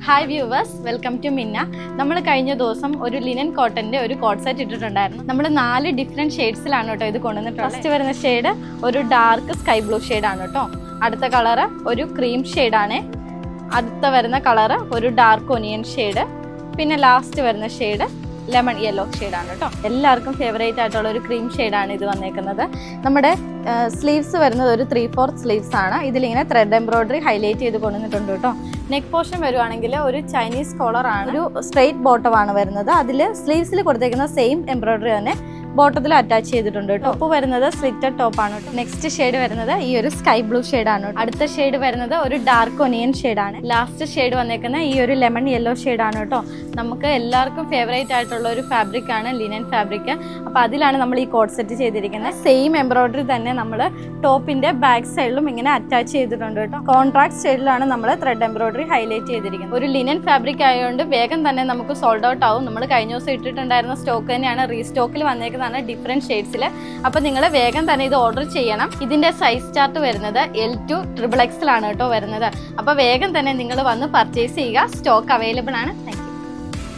Hi viewers, welcome to മിന്ന. നമ്മൾ കഴിഞ്ഞ ദിവസം ഒരു ലിനൻ കോട്ടൻ്റെ ഒരു കോട്ട് സെറ്റ് ഇട്ടിട്ടുണ്ടായിരുന്നു. നമ്മൾ 4 ഡിഫറെൻറ്റ് ഷെയ്ഡ്സിലാണ് കേട്ടോ ഇത് കൊണ്ടുവന്നിട്ടുള്ളത്. ഫസ്റ്റ് വരുന്ന ഷെയ്ഡ് ഒരു ഡാർക്ക് സ്കൈ ബ്ലൂ ഷെയ്ഡാണ് കേട്ടോ. അടുത്ത കളറ് ഒരു ക്രീം ഷെയ്ഡാണ്. അടുത്ത വരുന്ന കളറ് ഒരു ഡാർക്ക് ഒനിയൻ ഷെയ്ഡ്. പിന്നെ ലാസ്റ്റ് വരുന്ന ഷെയ്ഡ് ലെമൺ യെല്ലോ ഷെയ്ഡാണ് കേട്ടോ. എല്ലാവർക്കും ഫേവറേറ്റ് ആയിട്ടുള്ള ഒരു ക്രീം ഷെയ്ഡാണ് ഇത് വന്നേക്കുന്നത്. നമ്മുടെ സ്ലീവ്സ് വരുന്നത് ഒരു 3/4 സ്ലീവ്സ് ആണ്. ഇതിലിങ്ങനെ ത്രെഡ് എംബ്രോയിഡറി ഹൈലൈറ്റ് ചെയ്ത് കൊണ്ടുവന്നിട്ടുണ്ട് കേട്ടോ. നെക്ക് പോർഷൻ വരുവാണെങ്കിൽ ഒരു ചൈനീസ് കോളർ ആണ്, ഒരു സ്ട്രെയിറ്റ് ബോട്ടം ആണ് വരുന്നത്. അതിൽ സ്ലീവ്സിൽ കൊടുത്തേക്കുന്ന സെയിം എംബ്രോയിഡറി തന്നെ ബോട്ടത്തിൽ അറ്റാച്ച് ചെയ്തിട്ടുണ്ട് കേട്ടോ. ടോപ്പ് വരുന്നത് സ്ലിറ്റഡ് ടോപ്പാണ് കേട്ടോ. നെക്സ്റ്റ് ഷെയ്ഡ് വരുന്നത് ഈ ഒരു സ്കൈ ബ്ലൂ ഷെയ്ഡാണ്. അടുത്ത ഷെയ്ഡ് വരുന്നത് ഒരു ഡാർക്ക് ഒനിയൻ ഷെയ്ഡാണ്. ലാസ്റ്റ് ഷെയ്ഡ് വന്നേക്കുന്ന ഈ ഒരു ലെമൺ യെല്ലോ ഷെയ്ഡാണ് കേട്ടോ. നമുക്ക് എല്ലാവർക്കും ഫേവറേറ്റ് ആയിട്ടുള്ള ഒരു ഫാബ്രിക് ആണ് ലിനൻ ഫാബ്രിക്. അപ്പോൾ അതിലാണ് നമ്മൾ ഈ കോട്ട് സെറ്റ് ചെയ്തിരിക്കുന്നത്. സെയിം എംബ്രോയിഡറി തന്നെ നമ്മൾ ടോപ്പിന്റെ ബാക്ക് സൈഡിലും ഇങ്ങനെ അറ്റാച്ച് ചെയ്തിട്ടുണ്ട് കേട്ടോ. കോൺട്രാക്ട് ഷെയ്ഡിലാണ് നമ്മൾ ത്രെഡ് എംബ്രോയിഡറി ഹൈലൈറ്റ് ചെയ്തിരിക്കുന്നത്. ഒരു ലിനൻ ഫാബ്രിക് ആയതുകൊണ്ട് വേഗം തന്നെ നമുക്ക് സോൾഡ് ഔട്ട് ആവും. നമ്മൾ കഴിഞ്ഞ ദിവസം ഇട്ടിട്ടുണ്ടായിരുന്ന സ്റ്റോക്ക് തന്നെയാണ് റീസ്റ്റോക്കിൽ വന്നേക്കുന്നത് ഡിഫറെന്റ് ഷെയ്ഡ്സിൽ. അപ്പൊ നിങ്ങൾ വേഗം തന്നെ ഇത് ഓർഡർ ചെയ്യണം. ഇതിന്റെ സൈസ് ചാർട്ട് വരുന്നത് L to XXL ആണ് കേട്ടോ വരുന്നത്. അപ്പൊ വേഗം തന്നെ നിങ്ങൾ വന്ന് പർച്ചേസ് ചെയ്യുക. സ്റ്റോക്ക് അവൈലബിൾ ആണ്.